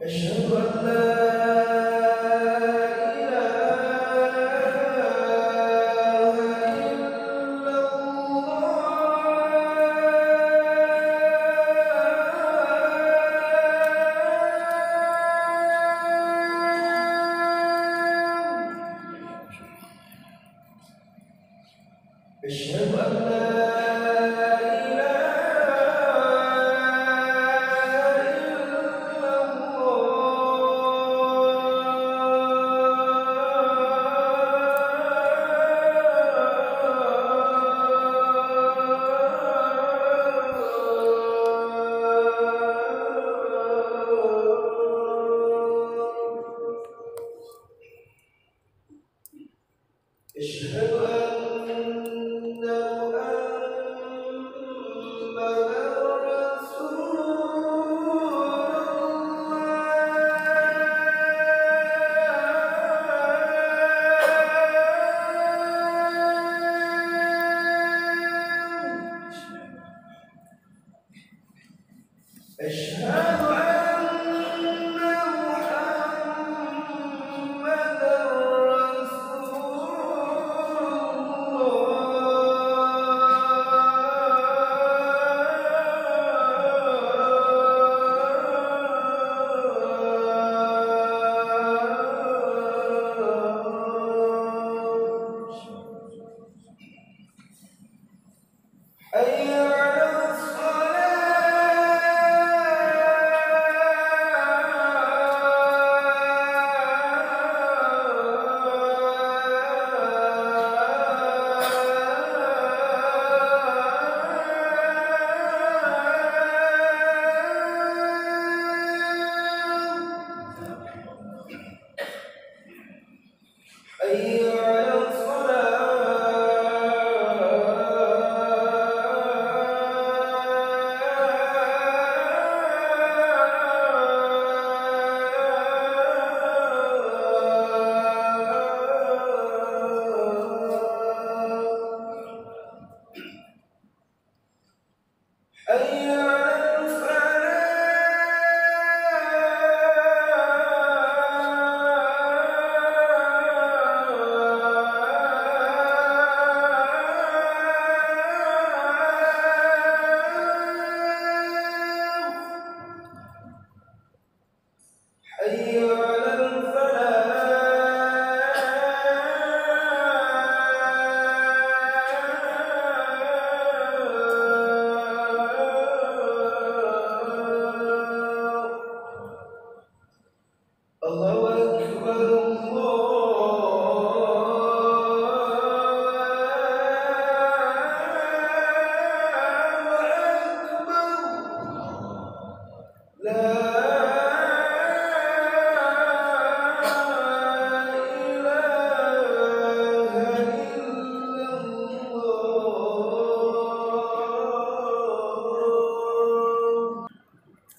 أشهد أن لا أشهد أن لا أشهد أن محمدًا رسول الله. أشهد حي على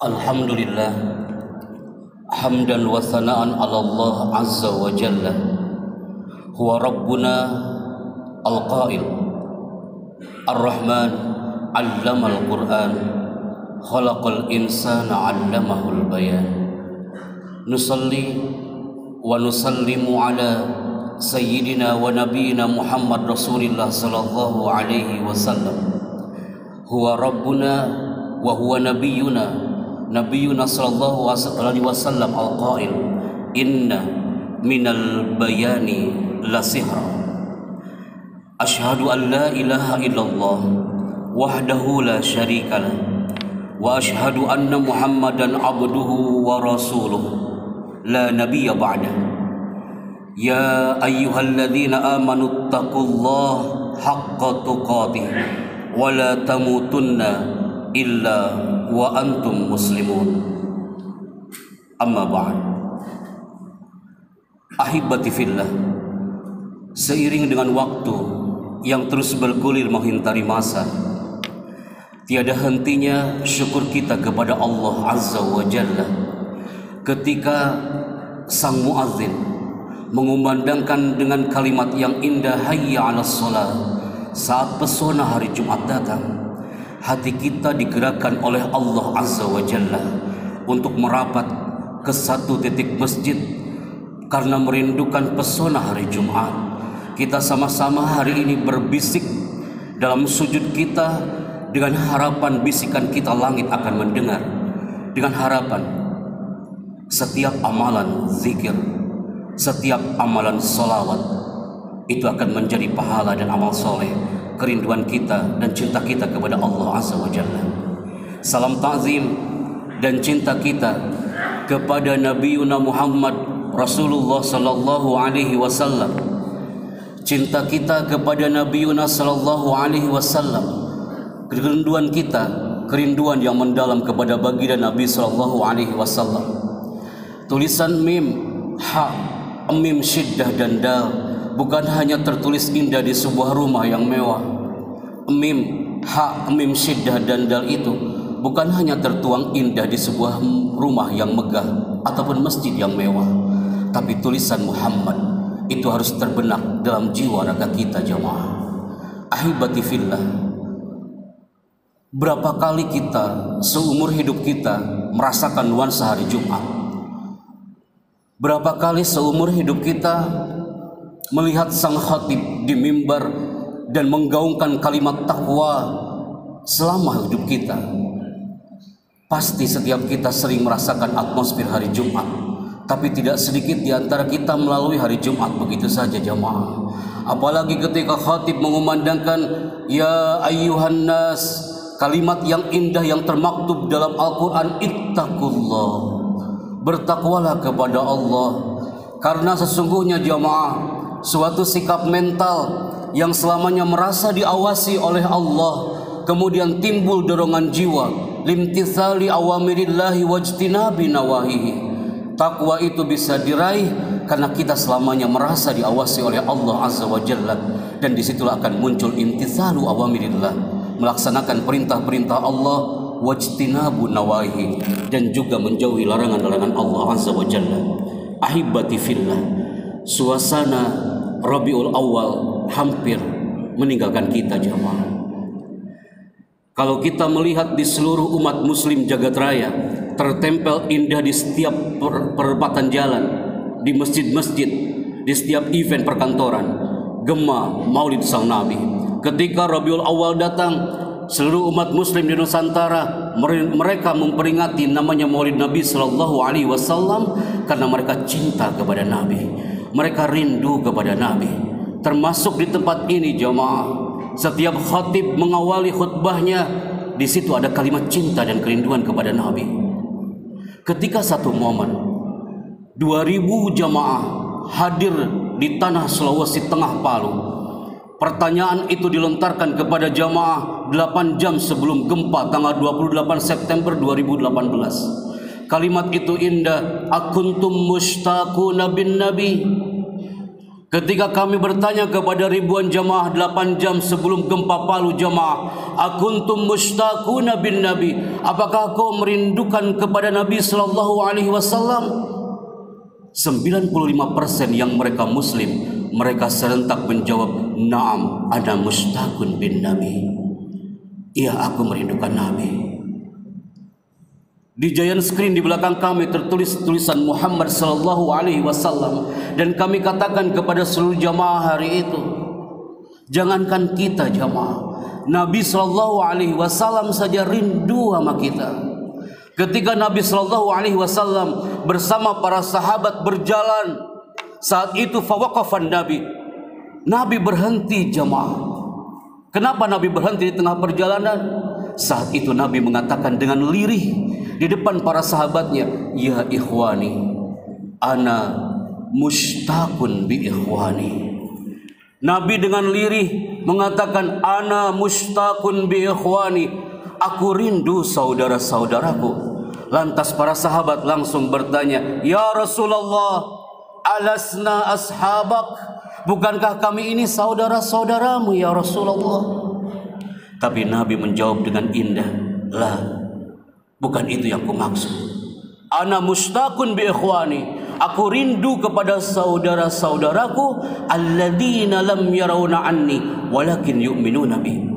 Alhamdulillah hamdan wa sana'an ala Allah azza wa jalla. Huwa rabbuna al-qail ar-rahman 'allama al-Qur'an khalaqal insana 'allamahul bayan. Nusalli wa nusallimu ala sayyidina wa nabiyyina Muhammad Rasulillah sallallahu alaihi wasallam. Huwa rabbuna wa huwa nabiyyuna sallallahu alaihi wasallam al-qail inna minal bayani la sihra. Ashhadu an la ilaha illallah wahdahu la syarika lah wa ashhadu anna Muhammadan abduhu wa rasuluh la nabiyya ba'dah. Ya ayyuhalladzina amanu taqullaha haqqa tuqatih wa la tamutunna illa wa antum muslimun. Amma ba'd. Ahibati fillah, seiring dengan waktu yang terus bergulir menghintari masa, tiada hentinya syukur kita kepada Allah Azza wa Jalla ketika sang muadzin mengumandangkan dengan kalimat yang indah hayya 'alas shalah saat pesona hari Jumat datang. Hati kita digerakkan oleh Allah Azza wa Jalla untuk merapat ke satu titik masjid karena merindukan pesona hari Jumat. Kita sama-sama hari ini berbisik dalam sujud kita dengan harapan bisikan kita langit akan mendengar, dengan harapan setiap amalan zikir, setiap amalan solawat itu akan menjadi pahala dan amal soleh, kerinduan kita dan cinta kita kepada Allah Azza wa Jalla. Salam ta'zim dan cinta kita kepada Nabiuna Muhammad Rasulullah sallallahu alaihi wasallam. Cinta kita kepada Nabiuna sallallahu alaihi wasallam, kerinduan kita, kerinduan yang mendalam kepada baginda Nabi sallallahu alaihi wasallam. Tulisan mim, ha, mim, syiddah dan dal bukan hanya tertulis indah di sebuah rumah yang mewah. Mim, ha, mim, syiddah dan dal itu bukan hanya tertuang indah di sebuah rumah yang megah ataupun masjid yang mewah, tapi tulisan Muhammad itu harus terbenak dalam jiwa raga kita jemaah. Ahibati fillah, berapa kali kita seumur hidup kita merasakan nuansa hari Jumat? Berapa kali seumur hidup kita melihat sang khatib di mimbar dan menggaungkan kalimat takwa selama hidup kita? Pasti setiap kita sering merasakan atmosfer hari Jumat, tapi tidak sedikit di antara kita melalui hari Jumat begitu saja jemaah. Apalagi ketika khatib mengumandangkan ya ayyuhan nas, kalimat yang indah yang termaktub dalam Al-Quran, ittaqullah, bertakwalah kepada Allah. Karena sesungguhnya jemaah, suatu sikap mental yang selamanya merasa diawasi oleh Allah, kemudian timbul dorongan jiwa limtithali awamirillahi wajtinabi nawahihi. Takwa itu bisa diraih karena kita selamanya merasa diawasi oleh Allah Azza wa Jalla, dan disitulah akan muncul imtithalu awamirillah, melaksanakan perintah-perintah Allah, wajtinabu nawahihi, dan juga menjauhi larangan-larangan Allah Azza wa Jalla. Ahibati fillah, suasana Rabiul Awal hampir meninggalkan kita jemaah. Kalau kita melihat di seluruh umat muslim jagat raya, tertempel indah di setiap perempatan jalan, di masjid-masjid, di setiap event perkantoran, gema Maulid Sang Nabi. Ketika Rabiul Awal datang, seluruh umat muslim di Nusantara mereka memperingati namanya Maulid Nabi sallallahu alaihi wasallam karena mereka cinta kepada Nabi. Mereka rindu kepada Nabi. Termasuk di tempat ini jemaah, setiap khatib mengawali khutbahnya, di situ ada kalimat cinta dan kerinduan kepada Nabi. Ketika satu momen 2000 jamaah hadir di tanah Sulawesi Tengah Palu, pertanyaan itu dilontarkan kepada jamaah 8 jam sebelum gempa tanggal 28 September 2018. Kalimat itu indah, akuntum mushtaquna bin nabi. Ketika kami bertanya kepada ribuan jamaah 8 jam sebelum gempa Palu, jamaah, akuntum mushtaquna bin nabi, apakah kau merindukan kepada Nabi sallallahu alaihi wasallam? 95% yang mereka muslim, mereka serentak menjawab, na'am ana mushtaqun bin nabi. Iya, aku merindukan Nabi. Di giant screen di belakang kami tertulis tulisan Muhammad sallallahu alaihi wasallam, dan kami katakan kepada seluruh jamaah hari itu, jangankan kita jamaah, Nabi sallallahu alaihi wasallam saja rindu sama kita. Ketika Nabi sallallahu alaihi wasallam bersama para sahabat berjalan, saat itu fawaqafan Nabi berhenti jamaah. Kenapa Nabi berhenti di tengah perjalanan? Saat itu Nabi mengatakan dengan lirih di depan para sahabatnya, ya ikhwani, ana mushtaqun bi ikhwani. Nabi dengan lirih mengatakan, ana mushtaqun bi ikhwani, aku rindu saudara-saudaraku. Lantas para sahabat langsung bertanya, ya Rasulullah, alasna ashabak, bukankah kami ini saudara-saudaramu ya Rasulullah? Tapi Nabi menjawab dengan indah, lah, bukan itu yang kumaksud. Ana mushtaqun bi ikhwani, aku rindu kepada saudara-saudaraku alladzina lam yarawna anni walakin yu'minuna bi.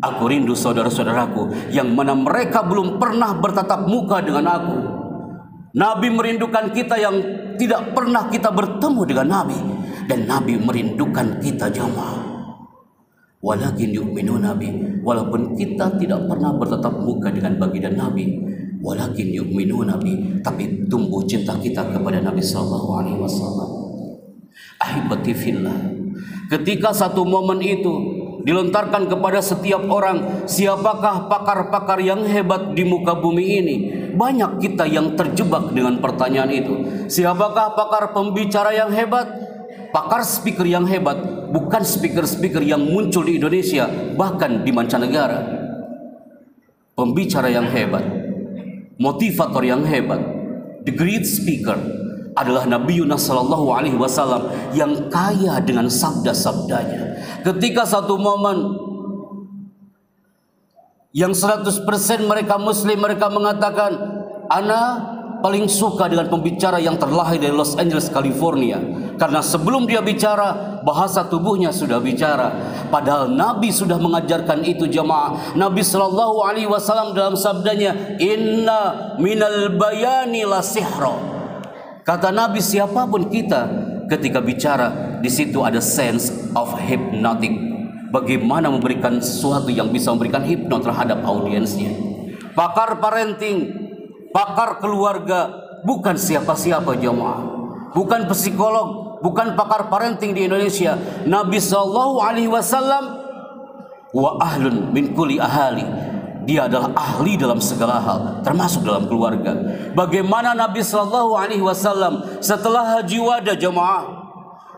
Aku rindu saudara-saudaraku yang mana mereka belum pernah bertatap muka dengan aku, Nabi merindukan kita yang tidak pernah kita bertemu dengan Nabi, dan Nabi merindukan kita jamaah. Walakin yu'minuna Nabi, walaupun kita tidak pernah bertatap muka dengan baginda Nabi, walakin yu'minuna Nabi, tapi tumbuh cinta kita kepada Nabi sallallahu alaihi wasallam. Ahibati fillah, ketika satu momen itu dilontarkan kepada setiap orang, siapakah pakar-pakar yang hebat di muka bumi ini? Banyak kita yang terjebak dengan pertanyaan itu. Siapakah pakar pembicara yang hebat? Pakar speaker yang hebat, bukan speaker-speaker yang muncul di Indonesia, bahkan di mancanegara. Pembicara yang hebat, motivator yang hebat, the great speaker adalah Nabi Yunus sallallahu alaihi wasallam yang kaya dengan sabda-sabdanya. Ketika satu momen yang 100% mereka muslim, mereka mengatakan, ana paling suka dengan pembicara yang terlahir dari Los Angeles, California, karena sebelum dia bicara, bahasa tubuhnya sudah bicara. Padahal Nabi sudah mengajarkan itu jamaah. Nabi sallallahu alaihi wasallam dalam sabdanya, inna minal bayani la sihra. Kata Nabi, siapapun kita ketika bicara, di situ ada sense of hypnotic. Bagaimana memberikan sesuatu yang bisa memberikan hipno terhadap audiensnya. Pakar parenting, pakar keluarga, bukan siapa-siapa jemaah, bukan psikolog, bukan pakar parenting di Indonesia. Nabi sallallahu alaihi wasallam wa ahlun min kulli ahali. Dia adalah ahli dalam segala hal, termasuk dalam keluarga. Bagaimana Nabi sallallahu alaihi wasallam setelah haji wada jemaah,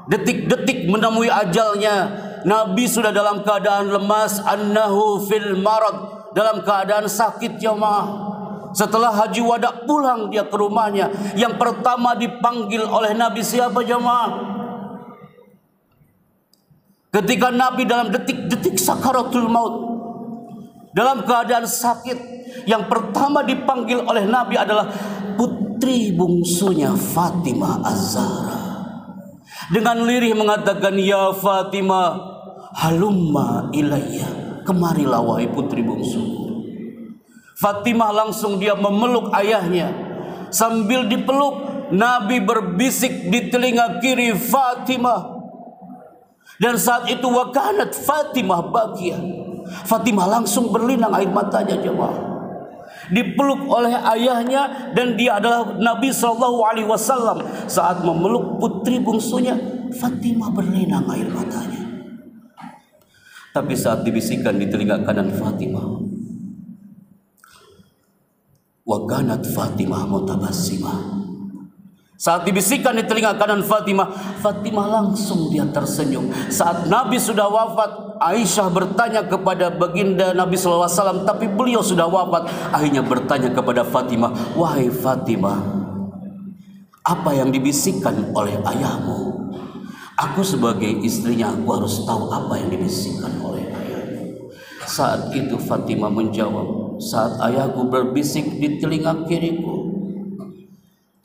detik-detik menemui ajalnya, Nabi sudah dalam keadaan lemas, annahu fil marad, dalam keadaan sakit jemaah. Setelah haji wada pulang dia ke rumahnya, yang pertama dipanggil oleh Nabi siapa jemaah? Ketika Nabi dalam detik-detik sakaratul maut, dalam keadaan sakit, yang pertama dipanggil oleh Nabi adalah putri bungsunya Fatimah Az-Zahra. Dengan lirih mengatakan, ya Fatimah, halumma ilayya, kemarilah wahai putri bungsu. Fatimah langsung dia memeluk ayahnya. Sambil dipeluk, Nabi berbisik di telinga kiri Fatimah. Dan saat itu wakanat Fatimah bakiyah. Fatimah langsung berlinang air matanya jemaah. Dipeluk oleh ayahnya, dan dia adalah Nabi SAW. Saat memeluk putri bungsunya, Fatimah berlinang air matanya. Tapi saat dibisikkan di telinga kanan Fatimah, wakanat Fatimah mutabassimah. Saat dibisikkan di telinga kanan Fatimah, Fatimah langsung dia tersenyum. Saat Nabi sudah wafat, Aisyah bertanya kepada baginda Nabi SAW, tapi beliau sudah wafat. Akhirnya bertanya kepada Fatimah, wahai Fatimah, apa yang dibisikkan oleh ayahmu? Aku sebagai istrinya, aku harus tahu apa yang dibisikkan oleh ayahmu. Saat itu Fatimah menjawab, saat ayahku berbisik di telinga kiriku,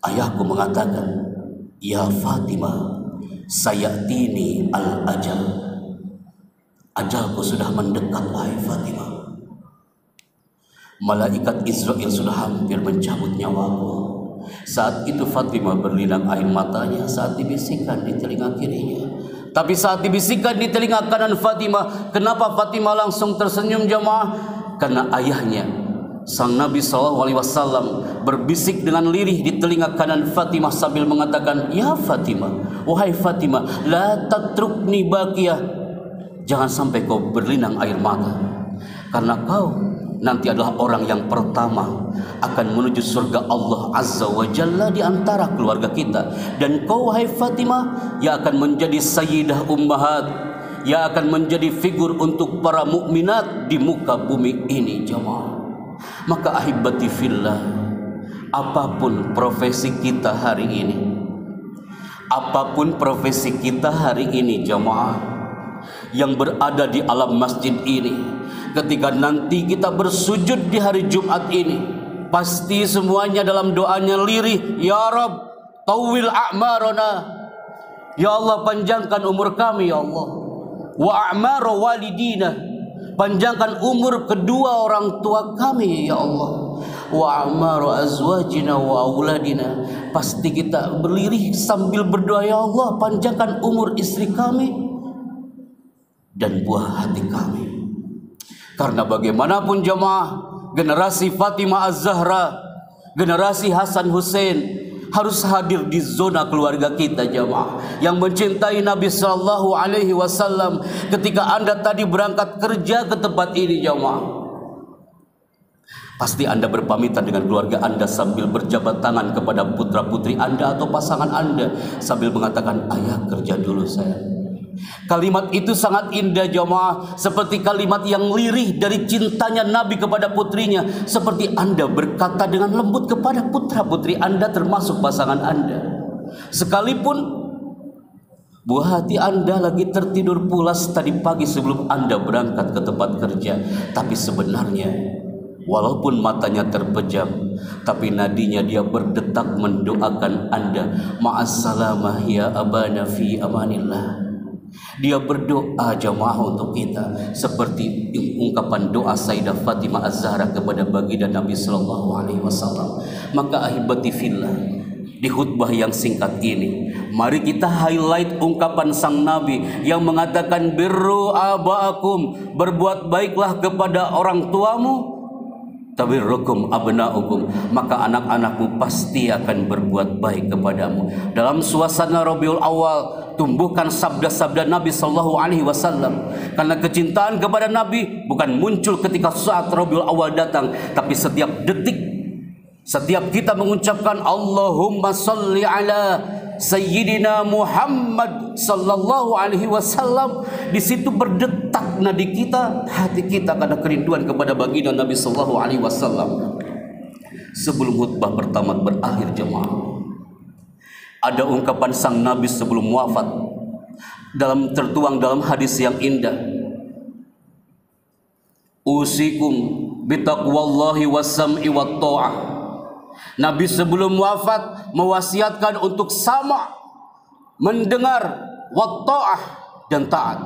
ayahku mengatakan, ya Fatimah, sayatini al-ajal, ajalku sudah mendekat wahai Fatimah. Malaikat Israel sudah hampir mencabut nyawaku. Saat itu Fatimah berlinang air matanya saat dibisikkan di telinga kirinya. Tapi saat dibisikkan di telinga kanan Fatimah, kenapa Fatimah langsung tersenyum jemaah? Karena ayahnya, sang Nabi SAW, berbisik dengan lirih di telinga kanan Fatimah sambil mengatakan, ya Fatimah, wahai Fatimah, la tatrukni bakiyah, jangan sampai kau berlinang air mata, karena kau nanti adalah orang yang pertama akan menuju surga Allah Azza wa Jalla di antara keluarga kita. Dan kau wahai Fatimah yang akan menjadi sayyidah ummahat, yang akan menjadi figur untuk para mukminat di muka bumi ini jemaah. Maka ahibati fillah, apapun profesi kita hari ini, apapun profesi kita hari ini jemaah, yang berada di alam masjid ini, ketika nanti kita bersujud di hari Jumat ini, pasti semuanya dalam doanya lirih, ya Rabb tawil a'marana, ya Allah panjangkan umur kami ya Allah, wa a'mar walidina, panjangkan umur kedua orang tua kami ya Allah. wa a'maru azwajina wa auladina. Pasti kita berdiri sambil berdoa, ya Allah panjangkan umur istri kami dan buah hati kami. Karena bagaimanapun jemaah, generasi Fatimah Az-Zahra, generasi Hasan Hussein harus hadir di zona keluarga kita jemaah yang mencintai Nabi sallallahu alaihi wasallam. Ketika Anda tadi berangkat kerja ke tempat ini jemaah, pasti Anda berpamitan dengan keluarga Anda sambil berjabat tangan kepada putra-putri Anda atau pasangan Anda sambil mengatakan, ayah kerja dulu saya. Kalimat itu sangat indah jemaah, seperti kalimat yang lirih dari cintanya Nabi kepada putrinya. Seperti Anda berkata dengan lembut kepada putra-putri Anda termasuk pasangan Anda. Sekalipun buah hati Anda lagi tertidur pulas tadi pagi sebelum Anda berangkat ke tempat kerja, tapi sebenarnya walaupun matanya terpejam, tapi nadinya dia berdetak mendoakan Anda. Ma'assalamah ya abana fi amanillah. Dia berdoa jemaah untuk kita seperti ungkapan doa Sayyidah Fatimah Az-Zahra kepada baginda Nabi sallallahu alaihi wasallam. Maka ahibati fillah, di khutbah yang singkat ini mari kita highlight ungkapan sang Nabi yang mengatakan birru abaakum, berbuat baiklah kepada orang tuamu, tabirrukum abnaukum, maka anak-anakmu pasti akan berbuat baik kepadamu. Dalam suasana Rabiul Awal, tumbuhkan sabda-sabda Nabi sallallahu alaihi wasallam. Karena kecintaan kepada Nabi bukan muncul ketika saat Rabiul Awal datang, tapi setiap detik, setiap kita mengucapkan Allahumma salli ala Sayyidina Muhammad sallallahu alaihi wasallam, di situ berdetak nadi kita, hati kita karena kerinduan kepada baginda Nabi sallallahu alaihi wasallam. Sebelum khutbah pertama berakhir jemaah, ada ungkapan sang Nabi sebelum wafat tertuang dalam hadis yang indah. Usikum bitaqwallahi wassam'i wat ta'ah. Nabi sebelum wafat mewasiatkan untuk sama mendengar, wat ta'ah, dan taat.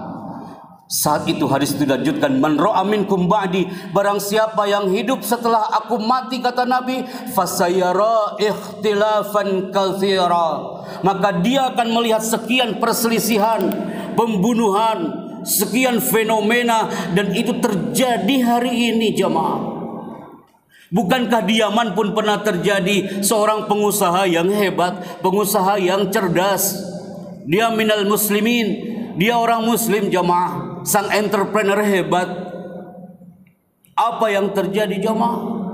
Saat itu hadis itu dilanjutkan, man ra'a minkum ba'di, barang siapa yang hidup setelah aku mati, kata Nabi, fasayara ikhtilafan katsira, maka dia akan melihat sekian perselisihan, pembunuhan, sekian fenomena, dan itu terjadi hari ini jemaah. Bukankah di Yaman pun pernah terjadi seorang pengusaha yang hebat, pengusaha yang cerdas, dia minal muslimin, dia orang muslim jemaah, sang entrepreneur hebat. Apa yang terjadi jemaah?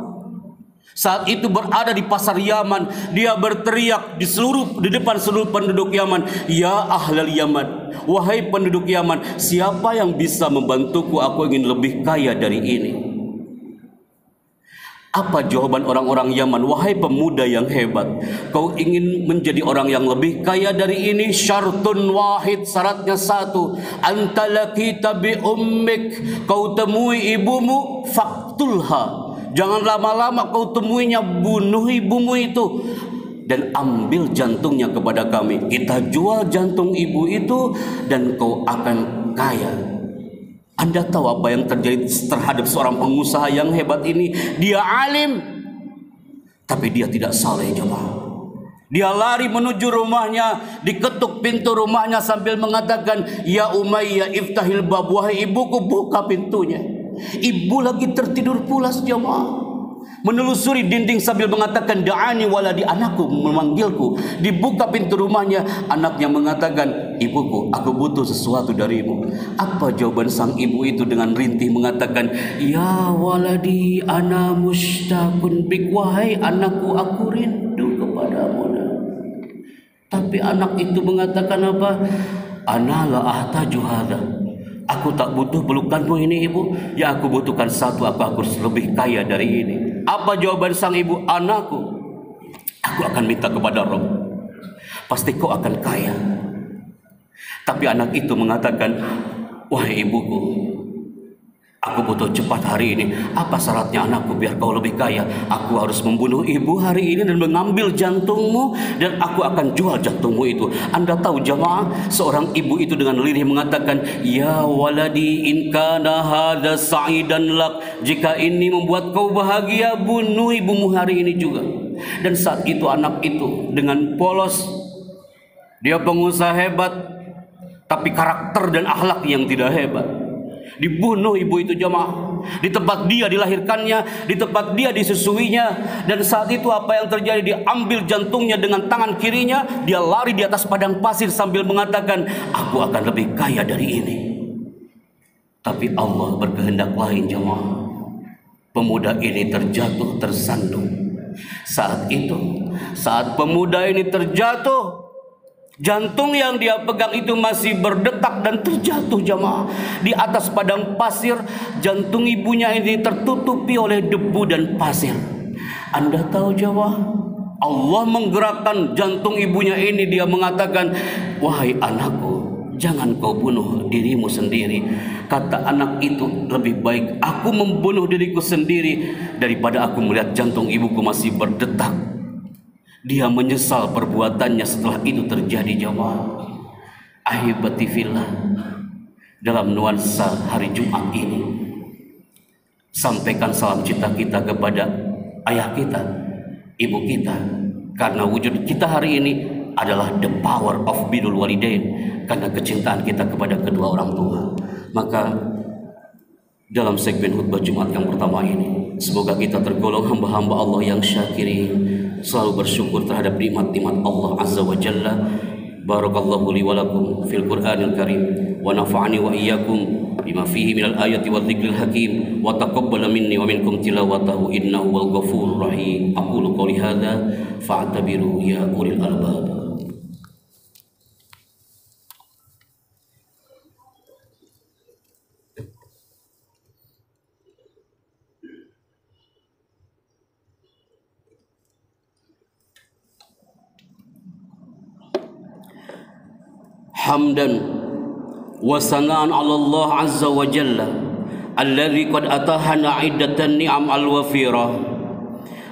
Saat itu berada di pasar Yaman, dia berteriak di depan seluruh penduduk Yaman, ya ahlal Yaman, wahai penduduk Yaman, siapa yang bisa membantuku? Aku ingin lebih kaya dari ini. Apa jawaban orang-orang Yaman? Wahai pemuda yang hebat, kau ingin menjadi orang yang lebih kaya dari ini? Syartun wahid, syaratnya satu. Anta laqita bi ummik, kau temui ibumu, faktulha, jangan lama-lama kau temuinya, bunuh ibumu itu dan ambil jantungnya kepada kami. Kita jual jantung ibu itu dan kau akan kaya. Anda tahu apa yang terjadi terhadap seorang pengusaha yang hebat ini? Dia alim, tapi dia tidak saleh jemaah. Dia lari menuju rumahnya, diketuk pintu rumahnya sambil mengatakan, ya Umayyah iftahil bab, wahai ibuku buka pintunya. Ibu lagi tertidur pulas jemaah, menelusuri dinding sambil mengatakan, da'ani waladi, anakku memanggilku. Dibuka pintu rumahnya, anaknya mengatakan, ibuku, aku butuh sesuatu darimu. Apa jawaban sang ibu itu dengan rintih mengatakan, ya waladi ana mushtaqun bik, wahai anakku, aku rindu kepadamu. Tapi anak itu mengatakan apa? Ana la ahtaju hadza, aku tak butuh pelukanmu ini ibu. Ya aku butuhkan satu, aku harus lebih kaya dari ini. Apa jawaban sang ibu? Anakku, aku akan minta kepada Rabb, pasti kau akan kaya. Tapi anak itu mengatakan, wahai ibuku, Aku butuh cepat hari ini. Apa syaratnya anakku biar kau lebih kaya? Aku harus membunuh ibu hari ini dan mengambil jantungmu, dan aku akan jual jantungmu itu. Anda tahu jamaah, seorang ibu itu dengan lirih mengatakan, ya waladi in kana hadza sa'idan lak, jika ini membuat kau bahagia, bunuh ibumu hari ini juga. Dan saat itu anak itu dengan polos, dia pengusaha hebat, tapi karakter dan akhlak yang tidak hebat, dibunuh ibu itu jamaah. Di tempat dia dilahirkannya, di tempat dia disusuinya. Dan saat itu apa yang terjadi? Diambil jantungnya dengan tangan kirinya. Dia lari di atas padang pasir sambil mengatakan, aku akan lebih kaya dari ini. Tapi Allah berkehendak lain jamaah. Pemuda ini terjatuh tersandung. Saat itu, saat pemuda ini terjatuh, jantung yang dia pegang itu masih berdetak dan terjatuh jamaah. Di atas padang pasir, jantung ibunya ini tertutupi oleh debu dan pasir. Anda tahu jamaah, Allah menggerakkan jantung ibunya ini. Dia mengatakan, wahai anakku, jangan kau bunuh dirimu sendiri. Kata anak itu, lebih baik aku membunuh diriku sendiri daripada aku melihat jantung ibuku masih berdetak. Dia menyesal perbuatannya setelah itu terjadi jamaah. Ahibati fillah, dalam nuansa hari Jumat ini, sampaikan salam cinta kita kepada ayah kita, ibu kita, karena wujud kita hari ini adalah the power of birrul walidain, karena kecintaan kita kepada kedua orang tua. Maka dalam segmen khutbah Jumat yang pertama ini, semoga kita tergolong hamba-hamba Allah yang syakirin, selalu bersyukur terhadap nikmat-nikmat Allah Azza wa Jalla. Barakallahu li wa lakum fil Qur'anil Karim, wa nafa'ani wa iyyakum bima fihi minal ayati wa dzikril hakim, wa taqabbala minni wa minkum tilawatahu innahu wal ghafurur rahim. Aqulu qouli hadza fa'tabiru ya ulil albab. Hamdan wa sana'an 'ala Allah 'azza wa jalla alladzi qad atahana 'iddatan ni'am al-wafira.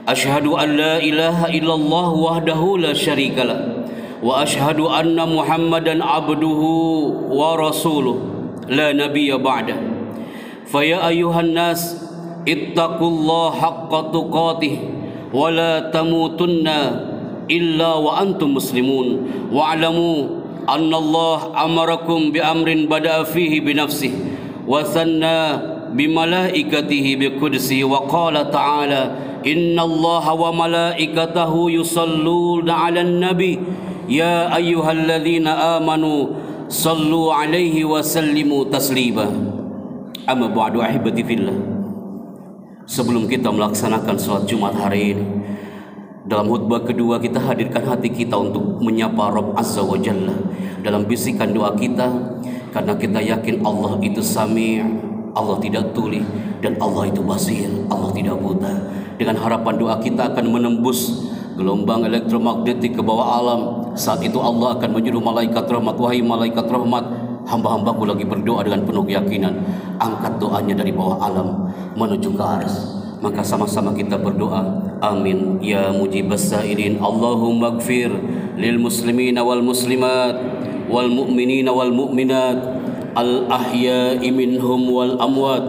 Asyhadu an la ilaha illallah wahdahu la syarika lah, wa asyhadu anna Muhammadan 'abduhu wa rasuluh la nabiyya ba'da. Fa ya ayyuhan nas ittaqullaha haqqa tuqatih wa la tamutunna illa wa antum muslimun wa'lamu anna Allah amarakum bi amrin bada'a fihi bi nafsihi wa thanna bi malaikatihi bi qudsihi wa qala ta'ala inna Allaha wa malaikatahu yusalluna 'alan nabi ya ayyuhalladzina amanu sallu 'alaihi wa sallimu taslima. Amma ba'du ahibati fillah. Sebelum kita melaksanakan salat Jumat hari ini, dalam khutbah kedua kita hadirkan hati kita untuk menyapa Rabb Azza wa Jalla dalam bisikan doa kita, karena kita yakin Allah itu Sami', Allah tidak tuli, dan Allah itu Basir, Allah tidak buta. Dengan harapan doa kita akan menembus gelombang elektromagnetik ke bawah alam. Saat itu Allah akan menyuruh malaikat rahmat, wahai malaikat rahmat, hamba-hambaku lagi berdoa dengan penuh keyakinan, angkat doanya dari bawah alam menuju ke arsy. Maka sama-sama kita berdoa, amin ya mujibas sa'irin. Allahumma gfir lil muslimina wal muslimat wal mu'minina wal mu'minat al ahya'i minhum wal amwat.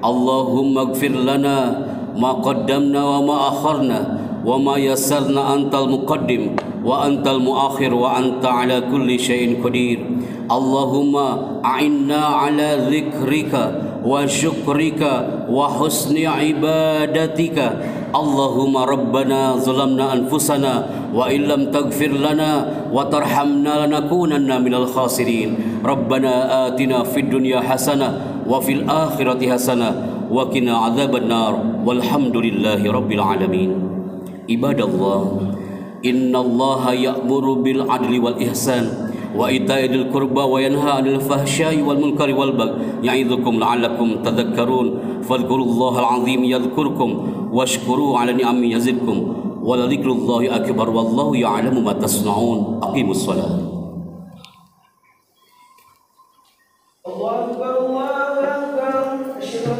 Allahumma gfir lana ma qaddamna wa ma akharna wa ma yassarna antal muqaddim wa antal muakhir wa anta ala kulli syai'in qadir. Allahumma a'inna ala dzikrika wa syukrika wa husni ibadatika. Allahumma rabbana zalamna anfusana wa illam taghfir lana wa tarhamna lanakunanna minal khasirin. Rabbana atina fid dunya hasanah wa fil akhirati hasanah wa qina adzaban nar walhamdulillahi rabbil alamin. Ibadallah, innallaha ya'muru bil adli wal ihsan wa ita'idil qurba wa yanha 'anil fahsya'i wal munkari wal baghi ya'idzukum la'allakum tadhakkarun. Fadhkurullahal 'azim yadhkurkum washkuru 'ala ni'ami yazidkum wa la dzikrullahi akbar wallahu ya'lamu ma tasna'un. Aqimus shalah. Allahu akbar, Allahu akbar. Asyhadu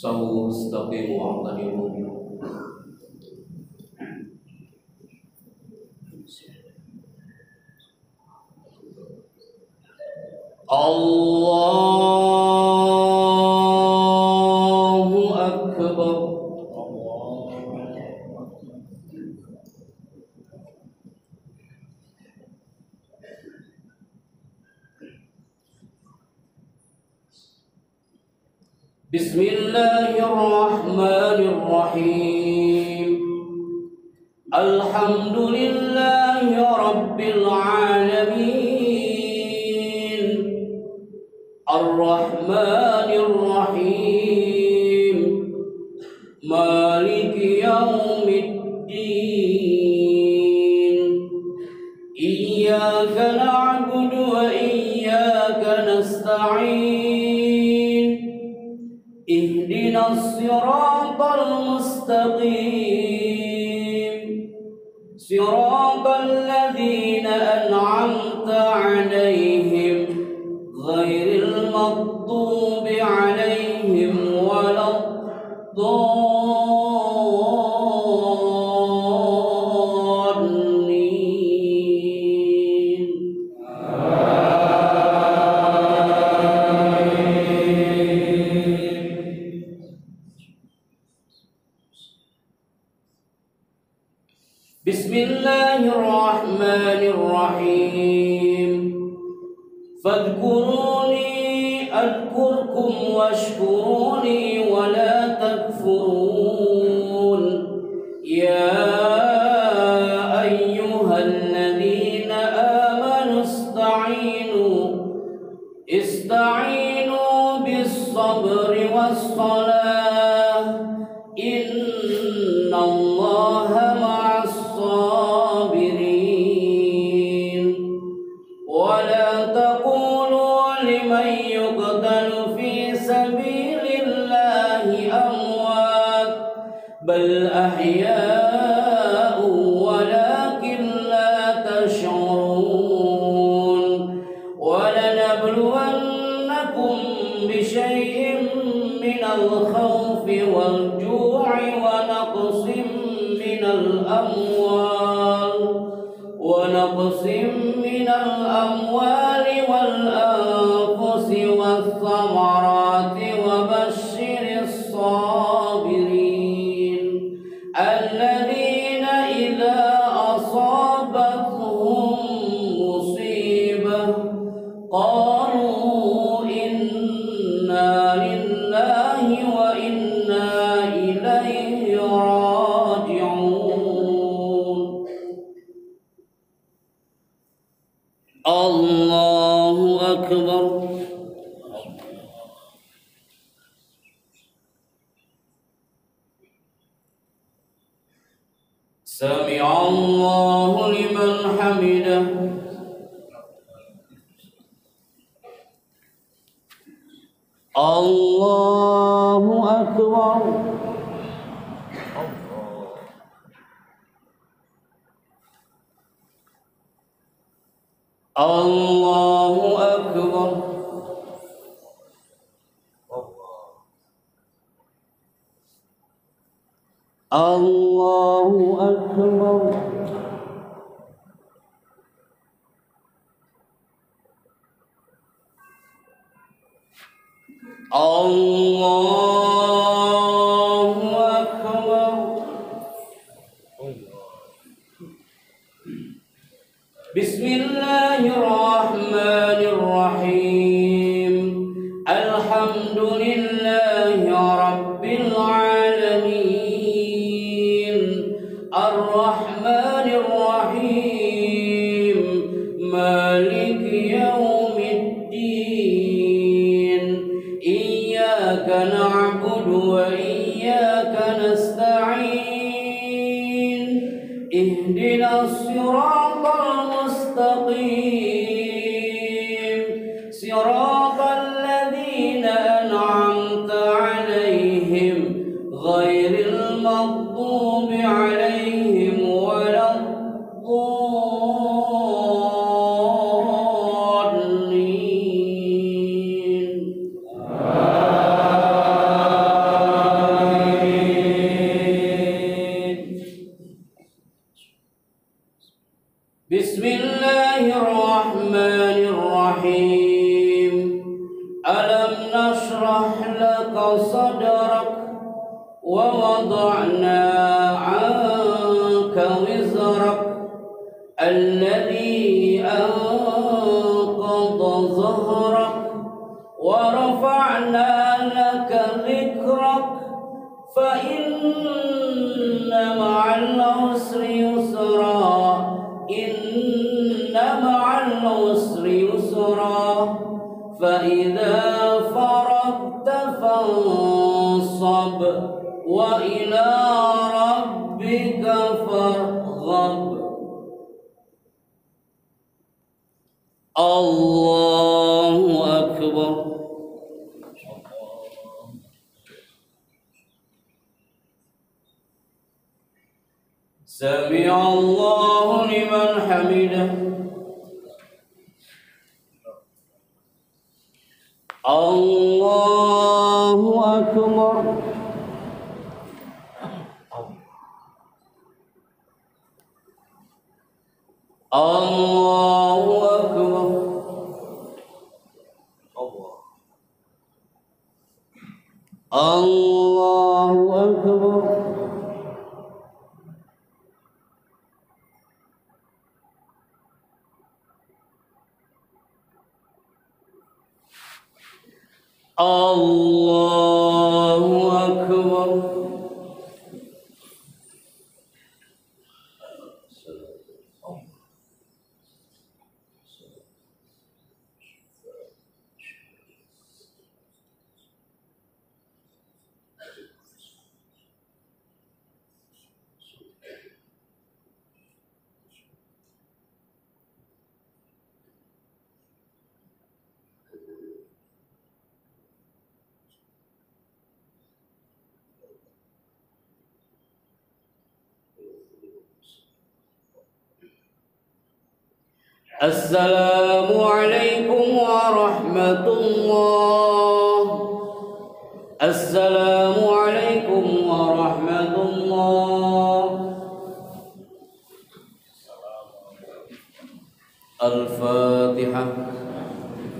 سووا واستقيموا واعتدلوا. الله أكبر. بسم الله الرحمن الرحيم. الحمد لله رب العالمين الرحمن الرحيم مالك يوم الدين إياك نعبد وإياك نستعين اهدنا الصراط المستقيم صراط الذين أنعمت عليهم غير المغضوب عليهم ولا الضالين. بسم الله الرحمن الرحيم. فاذكروني أذكركم واشكروني ولا تكفرون. يا أيها الذين آمنوا استعينوا بالصبر والصلاة إن الله مع الصابرين. ولا تقولوا لمن يقتل في سبيل الله أموات بل أحياء ولكن لا تشعرون. ولنبلونكم بشيء من الخوف والجوع ونقص من الأموال والأنفس والثمرات وبشر الصابرين الذين إذا أصابتهم مصيبة قالوا إنا لله وإنا إليه راجعون. الله أكبر. سمع الله لمن حمده. الله أكبر. الله أكبر. الله أكبر. الله أكبر. بسم الله الرحمن الرحيم. الحمد لله رب العالمين الرحمن الرحيم مالك يوم الدين إياك نعبد وإياك نستعين اهدنا الصراط المستقيم صراط الذين أنعمت عليهم غير المغضوب عليهم ولا الضالين. الرحمن الرحيم ألم نشرح لك صدرك ووضعنا عنك وزرك الذي أنقض ظهرك ورفعنا لك ذكرك فإن مع العسر يسرا إن مع العسر يسرا فإذا فرغت فانصب وإلى ربك فارغب. الله أكبر. سمع الله لمن حمده. الله أكبر. الله أكبر. الله أكبر. الله أكبر. السلام عليكم ورحمة الله. السلام عليكم ورحمة الله. الفاتحة.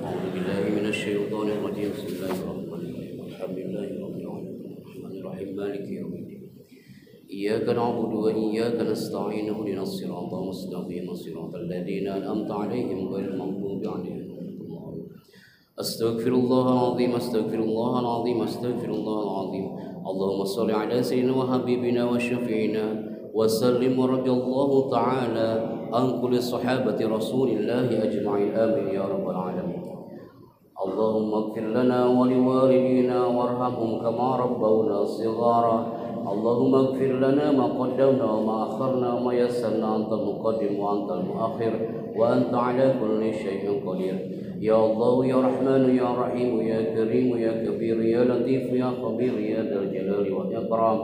أعوذ بالله من الشيطان الرجيم. بسم الله الرحمن الرحيم. الحمد لله رب العالمين الرحمن الرحيم مالك يوم الدين إياك نعبد وإياك نستعين اهدنا الصراط المستقيم صراط الذين أنعمت عليهم غير المغضوب عليهم ولا الضالين. أستغفر الله العظيم أستغفر الله العظيم أستغفر الله العظيم. اللهم صل على سيدنا وحبيبنا وشفيعنا وسلم ورضي الله تعالى عن كل صحابة رسول الله أجمعين آمين يا رب العالمين. اللهم اغفر لنا ولوالدينا وارحمهم كما ربونا صغارا. اللهم اغفر لنا ما قدمنا وما أخرنا وما يسرنا. أنت المقدم وأنت المؤخر وأنت على كل شيء قدير. يا الله يا رحمن يا رحيم يا كريم يا كبير يا لطيف يا خبير يا ذا الجلال والإكرام.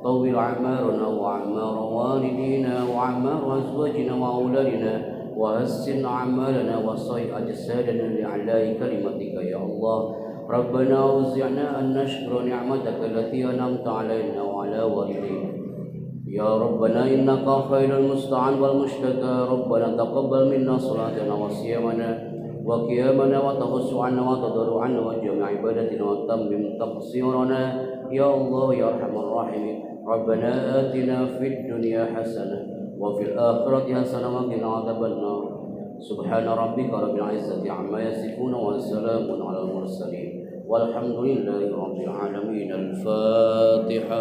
طول أعمارنا وأعمار والدينا وأعمار أزواجنا وأولادنا وحسن أعمالنا وصي أجسادنا لإعلاء كلمتك يا الله. ربنا أوزعنا أن نشكر نعمتك التي أنعمت علينا وعلى والدينا. يا ربنا إنك خير المستعان والمشتكى. ربنا تقبل منا صلاتنا وصيامنا وقيامنا وتخص عنا وتضر عنا وجميع عبادتنا وتمم تقصيرنا يا الله يا أرحم الراحمين. ربنا آتنا في الدنيا حسنة وفي الآخرة حسنة وقنا عذاب النار. سبحان ربك رب العزة عما يصفون وسلام على المرسلين والحمد لله رب العالمين. الفاتحة.